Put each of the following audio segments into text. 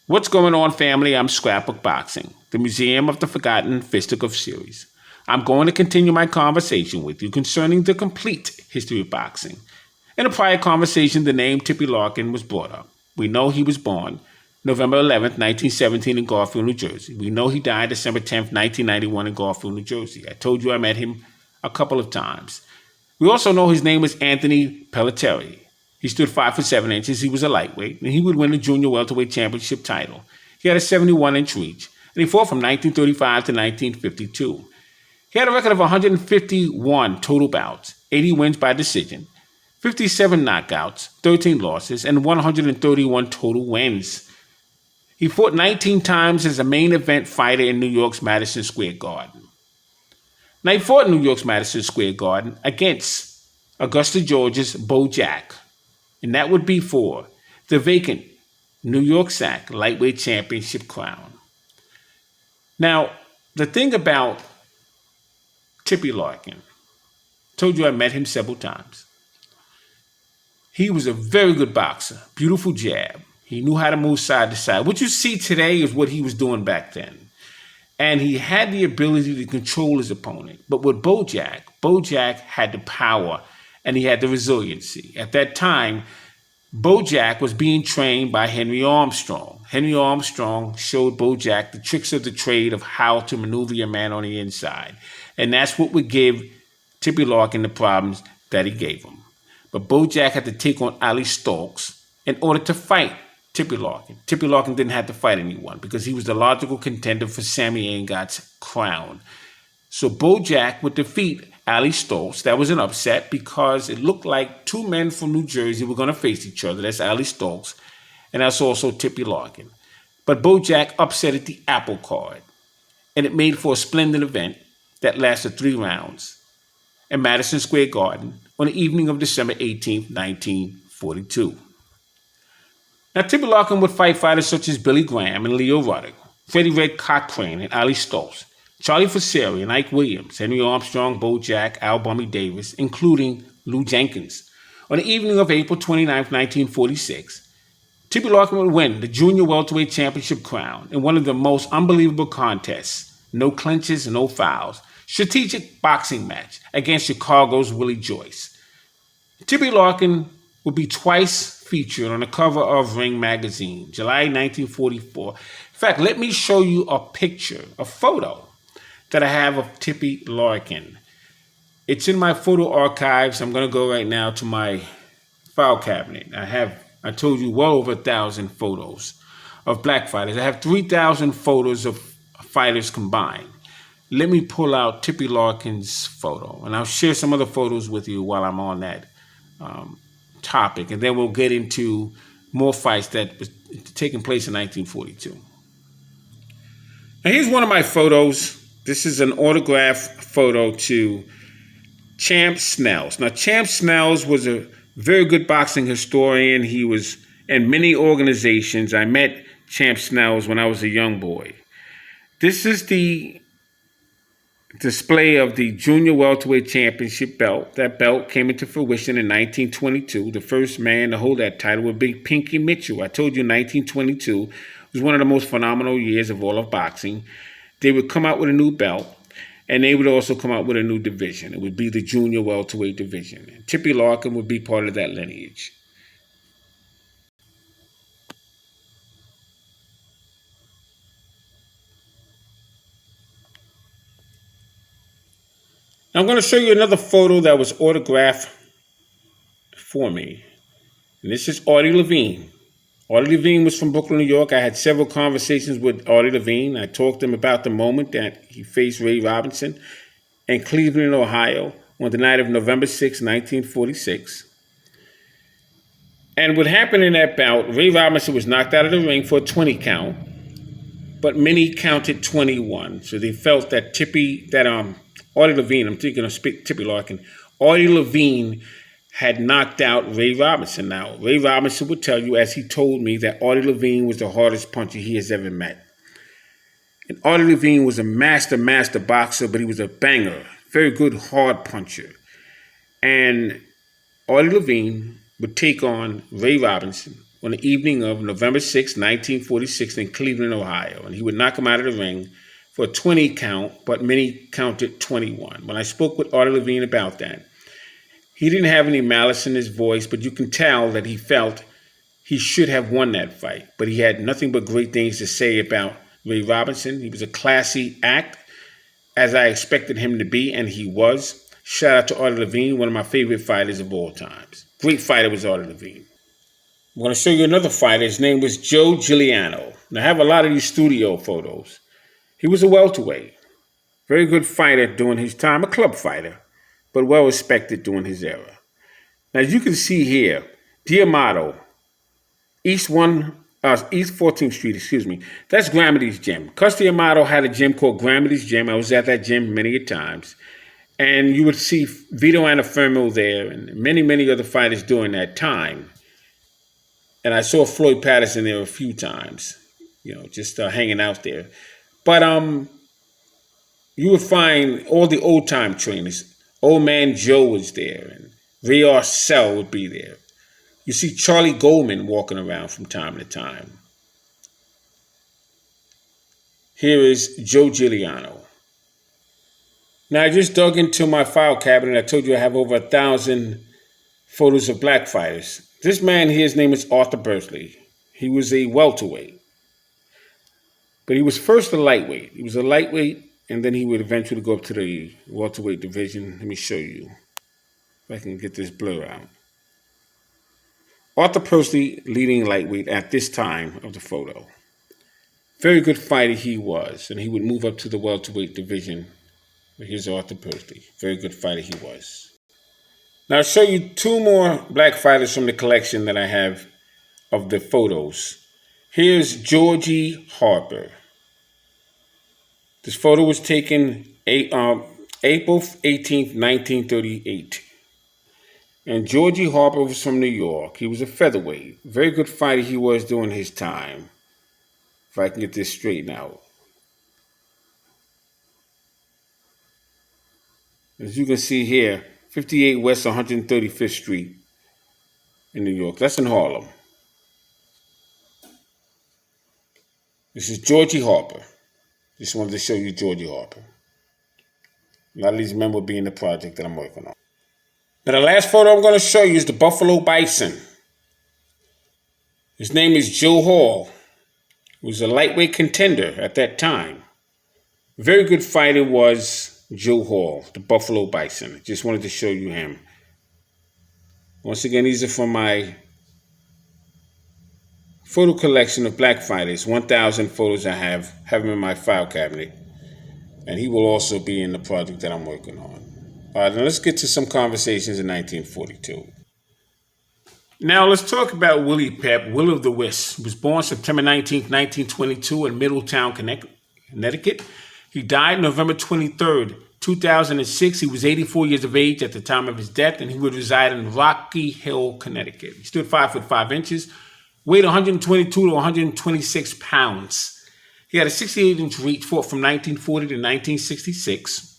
What's going on, family? I'm Scrapbook Boxing, the Museum of the Forgotten Fisticuff series. I'm going to continue my conversation with you concerning the complete history of boxing. In a prior conversation, the name Tippy Larkin was brought up. We know he was born November 11th, 1917 in Garfield, New Jersey. We know he died December 10th, 1991 in Garfield, New Jersey. I told you I met him a couple of times. We also know his name was Anthony Pelletieri. He stood 5 foot 7 inches. He was a lightweight, and he would win the junior welterweight championship title. He had a 71-inch reach, and he fought from 1935 to 1952. He had a record of 151 total bouts, 80 wins by decision, 57 knockouts, 13 losses, and 131 total wins. He fought 19 times as a main event fighter in New York's Madison Square Garden. Now, he fought in New York's Madison Square Garden against Augusta, Georgia's Beau, and that would be for the vacant New York SAC lightweight championship crown. Now, the thing about Tippy Larkin, told you I met him several times. He was a very good boxer, beautiful jab. He knew how to move side to side. What you see today is what he was doing back then. And he had the ability to control his opponent. But with Beau had the power and he had the resiliency. At that time, Beau was being trained by Henry Armstrong. Henry Armstrong showed Beau the tricks of the trade of how to maneuver your man on the inside. And that's what would give Tippy Larkin the problems that he gave him. But Beau had to take on Allie Stolz in order to fight Tippy Larkin. Tippy Larkin didn't have to fight anyone because he was the logical contender for Sammy Aingott's crown. So Beau would defeat Allie Stolz. That was an upset because it looked like two men from New Jersey were going to face each other. That's Allie Stolz, and that's also Tippy Larkin. But Beau upset at the apple card, and it made for a splendid event that lasted 3 rounds in Madison Square Garden on the evening of December 18th, 1942. Now, Tippy Larkin would fight fighters such as Billy Graham and Leo Ruddock, Freddie Red Cochrane and Allie Stolz, Charlie Fusari and Ike Williams, Henry Armstrong, Beau Al Bummy Davis, including Lou Jenkins. On the evening of April 29, 1946, Tippy Larkin would win the junior welterweight championship crown in one of the most unbelievable contests. No clinches and no fouls. Strategic boxing match against Chicago's Willie Joyce. Tippy Larkin would be twice featured on the cover of Ring magazine, July 1944. In fact, let me show you a picture, a photo that I have of Tippy Larkin. It's in my photo archives. I'm going to go right now to my file cabinet. I told you, well over 1,000 photos of black fighters. I have 3,000 photos of fighters combined. Let me pull out Tippy Larkin's photo, and I'll share some other photos with you while I'm on that topic, and then we'll get into more fights that was taking place in 1942. Now, here's one of my photos. This is an autograph photo to Champ Snells. Now, Champ Snells was a very good boxing historian. He was in many organizations. I met Champ Snells when I was a young boy. This is the display of the Junior Welterweight Championship belt. That belt came into fruition in 1922. The first man to hold that title would be Pinky Mitchell. I told you 1922 was one of the most phenomenal years of all of boxing. They would come out with a new belt, and they would also come out with a new division. It would be the Junior Welterweight division. And Tippy Larkin would be part of that lineage. Now, I'm going to show you another photo that was autographed for me. And this is Artie Levine. Artie Levine was from Brooklyn, New York. I had several conversations with Artie Levine. I talked to him about the moment that he faced Ray Robinson in Cleveland, Ohio, on the night of November 6, 1946. And what happened in that bout, Ray Robinson was knocked out of the ring for a 20 count, but many counted 21. So they felt that Artie Levine, I'm thinking of Tippy Larkin, Artie Levine had knocked out Ray Robinson. Now, Ray Robinson would tell you, as he told me, that Artie Levine was the hardest puncher he has ever met. And Artie Levine was a master boxer, but he was a banger, very good hard puncher. And Artie Levine would take on Ray Robinson on the evening of November 6, 1946 in Cleveland, Ohio. And he would knock him out of the ring for a 20 count, but many counted 21. When I spoke with Artie Levine about that, he didn't have any malice in his voice, but you can tell that he felt he should have won that fight. But he had nothing but great things to say about Ray Robinson. He was a classy act, as I expected him to be, and he was. Shout out to Artie Levine, one of my favorite fighters of all times. Great fighter was Artie Levine. I'm going to show you another fighter. His name was Joe Giuliano. Now, I have a lot of these studio photos. He was a welterweight. Very good fighter during his time, a club fighter, but well respected during his era. Now, as you can see here, D'Amato, East 14th Street, that's Gramedy's gym. Cus D'Amato had a gym called Gramedy's Gym. I was at that gym many times. And you would see Vito Antuofermo there and many, many other fighters during that time. And I saw Floyd Patterson there a few times, just hanging out there. But you would find all the old-time trainers. Old Man Joe was there, and Ray Arcel would be there. You see Charlie Goldman walking around from time to time. Here is Joe Giuliano. Now, I just dug into my file cabinet. I told you I have over 1,000 photos of black fighters. This man here, his name is Arthur Bursley. He was a welterweight. But he was first a lightweight. He was a lightweight, and then he would eventually go up to the welterweight division. Let me show you if I can get this blur out. Arthur Bursley, leading lightweight at this time of the photo. Very good fighter he was, and he would move up to the welterweight division. Here's Arthur Bursley. Very good fighter he was. Now I'll show you two more black fighters from the collection that I have of the photos. Here's Georgie Harper. This photo was taken April 18th, 1938. And Georgie Harper was from New York. He was a featherweight. Very good fighter he was during his time. If I can get this straightened out. As you can see here, 58 West 135th Street in New York. That's in Harlem. This is Georgie Harper. Just wanted to show you Georgie Harper. A lot of these men will be in the project that I'm working on. Now, the last photo I'm going to show you is the Buffalo Bison. His name is Joe Hall. He was a lightweight contender at that time. Very good fighter was Joe Hall, the Buffalo Bison. Just wanted to show you him. Once again, these are from my photo collection of black fighters. 1,000 photos I have them in my file cabinet. And he will also be in the project that I'm working on. All right, now let's get to some conversations in 1942. Now let's talk about Willie Pep, Will of the Wisp. He was born September 19th, 1922 in Middletown, Connecticut. He died November 23rd, 2006. He was 84 years of age at the time of his death, and he would reside in Rocky Hill, Connecticut. He stood 5'5", weighed 122 to 126 pounds. He had a 68-inch reach, fought from 1940 to 1966.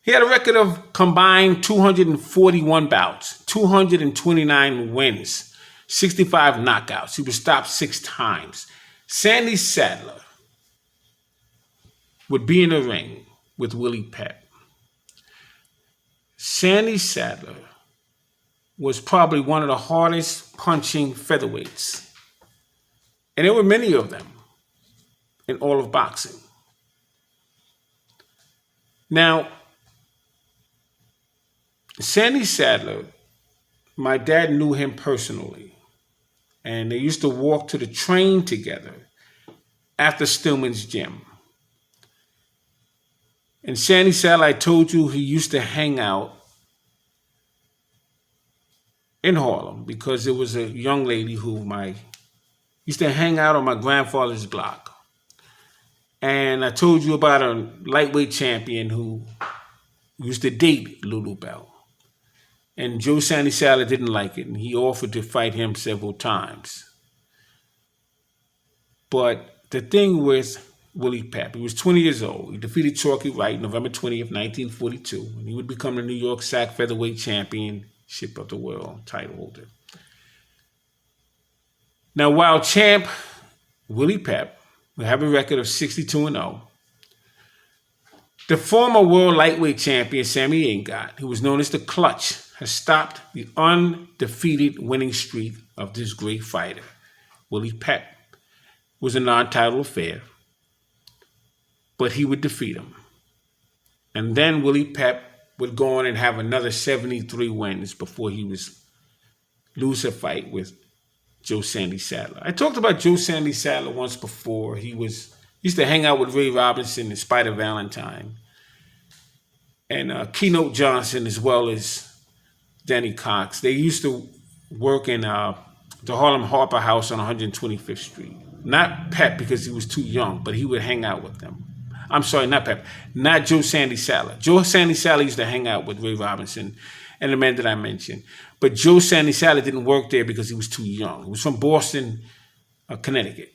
He had a record of combined 241 bouts, 229 wins, 65 knockouts. He was stopped 6 times. Sandy Sadler would be in the ring with Willie Pep. Sandy Sadler was probably one of the hardest punching featherweights. And there were many of them in all of boxing. Now, Sandy Sadler, my dad knew him personally. And they used to walk to the train together after Stillman's gym. And Sandy Sadler, I told you, he used to hang out in Harlem because there was a young lady who used to hang out on my grandfather's block. And I told you about a lightweight champion who used to date Lulu Bell. And Joe Sandy Sadler didn't like it, and he offered to fight him several times. But the thing with Willie Pep, he was 20 years old. He defeated Chalky Wright November 20th, 1942, and he would become the New York Sack Featherweight Championship of the World title holder. Now, while champ Willie Pep will have a record of 62-0, the former world lightweight champion Sammy Ingot, who was known as the Clutch, has stopped the undefeated winning streak of this great fighter. Willie Pep was a non-title affair, but he would defeat him. And then Willie Pep would go on and have another 73 wins before he was lose a fight with Joe Sandy Sadler. I talked about Joe Sandy Sadler once before. He used to hang out with Ray Robinson and Spider Valentine and Keynote Johnson, as well as Danny Cox. They used to work in the Harlem Harper House on 125th Street. Not Pep because he was too young, but he would hang out with them. I'm sorry, not Pep. Not Joe Sandy Sadler. Joe Sandy Sadler used to hang out with Ray Robinson and the men that I mentioned. But Joe Sandy Sadler didn't work there because he was too young. He was from Boston, Connecticut.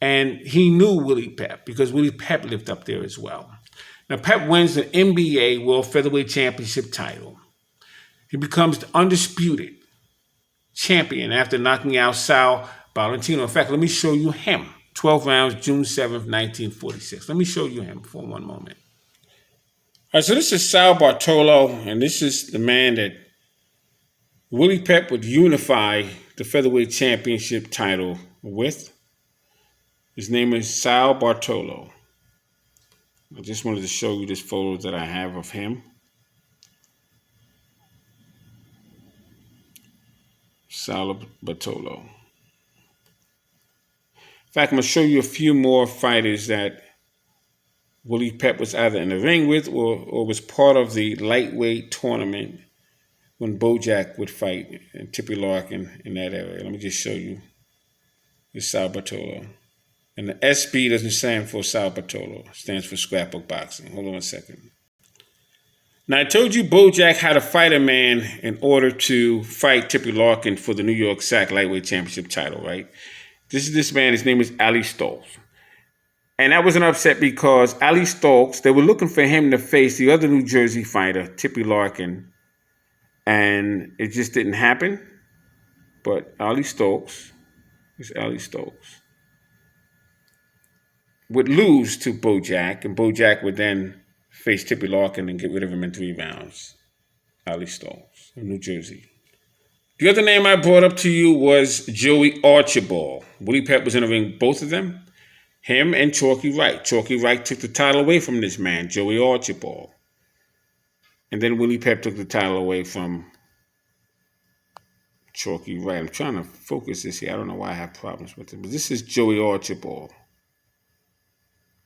And he knew Willie Pep because Willie Pep lived up there as well. Now, Pep wins the NBA World Featherweight Championship title. He becomes the undisputed champion after knocking out Sal Valentino. In fact, let me show you him. 12 rounds, June 7th, 1946. Let me show you him for one moment. All right, so this is Sal Bartolo, and this is the man that Willie Pep would unify the featherweight championship title with. His name is Sal Bartolo. I just wanted to show you this photo that I have of him. Sal Bartolo. In fact, I'm going to show you a few more fighters that Willie Pep was either in the ring with or was part of the lightweight tournament when Bojack would fight and Tippy Larkin in that area. Let me just show you. This is Sal Bartolo. And the SB doesn't stand for Sal Bartolo. It stands for Scrapbook Boxing. Hold on a second. Now, I told you Bojack had to fight a man in order to fight Tippy Larkin for the New York SAC Lightweight Championship title, right? This is this man. His name is Allie Stolz. And that was an upset because Allie Stolz, they were looking for him to face the other New Jersey fighter, Tippy Larkin. And it just didn't happen. But Allie Stolz would lose to Bojack, and Bojack would then face Tippy Larkin and get rid of him in 3 rounds. Allie Stolz of New Jersey. The other name I brought up to you was Joey Archibald. Willie Pep was in the ring, both of them. Him and Chalky Wright. Chalky Wright took the title away from this man, Joey Archibald. And then Willie Pep took the title away from Chalky Wright. I'm trying to focus this here. I don't know why I have problems with it. But this is Joey Archibald.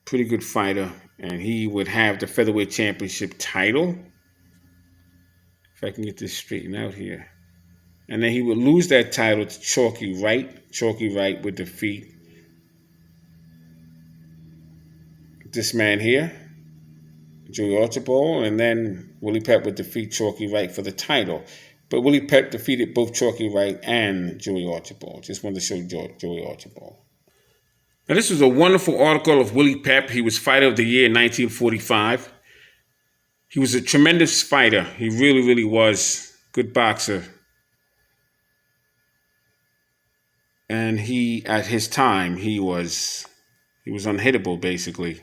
Pretty good fighter. And he would have the featherweight championship title. If I can get this straightened out here. And then he would lose that title to Chalky Wright. Chalky Wright would defeat this man here, Joey Archibald, and then Willie Pep would defeat Chalky Wright for the title. But Willie Pep defeated both Chalky Wright and Joey Archibald. Just wanted to show Joey Archibald. Now, this was a wonderful article of Willie Pep. He was Fighter of the Year in 1945. He was a tremendous fighter. He really, really was. Good boxer. And he, at his time, he was unhittable, basically.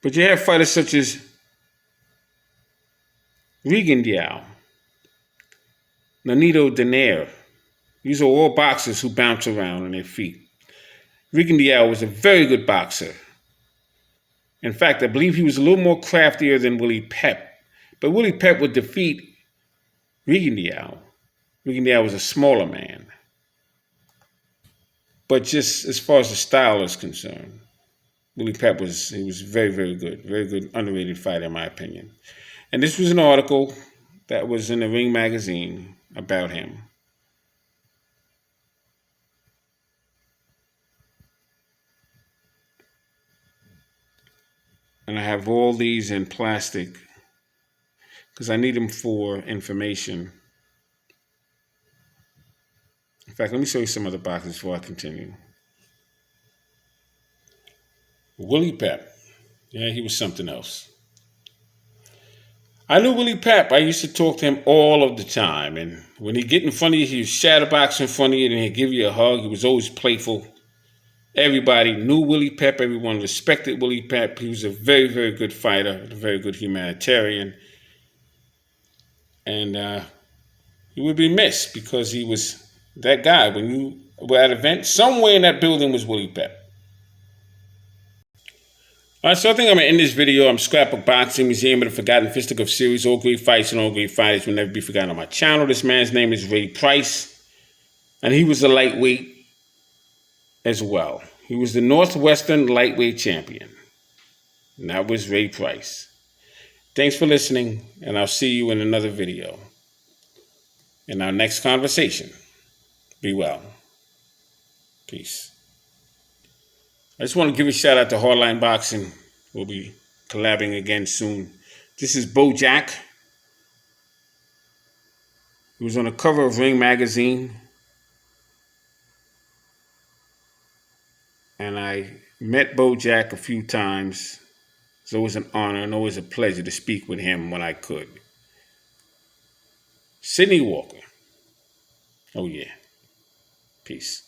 But you have fighters such as Regan Diao, Nonito Donaire. These are all boxers who bounce around on their feet. Regan Diao was a very good boxer. In fact, I believe he was a little more craftier than Willie Pep. But Willie Pep would defeat Regan Diao. Regan Diao was a smaller man. But just as far as the style is concerned, Willie Pep was very, very good. Very good, underrated fighter, in my opinion. And this was an article that was in the Ring magazine about him. And I have all these in plastic because I need them for information. In fact, let me show you some other boxes before I continue. Willie Pep. Yeah, he was something else. I knew Willie Pep. I used to talk to him all of the time. And when he'd get in front of you, he was shadowbox in front of you and he'd give you a hug. He was always playful. Everybody knew Willie Pep. Everyone respected Willie Pep. He was a very, very good fighter, a very good humanitarian. And he would be missed because he was that guy. When you were at an event, somewhere in that building was Willie Pep. All right, so I think I'm going to end this video. I'm Scrapbook Boxing, Museum of the Forgotten Fisticuff series. All great fights and all great fighters will never be forgotten on my channel. This man's name is Ray Price, and he was a lightweight as well. He was the Northwestern lightweight champion, and that was Ray Price. Thanks for listening, and I'll see you in another video. In our next conversation, be well. Peace. I just want to give a shout out to Hardline Boxing. We'll be collabing again soon. This is Beau. He was on the cover of Ring magazine. And I met Beau a few times. It's always an honor and always a pleasure to speak with him when I could. Sidney Walker. Oh yeah. Peace.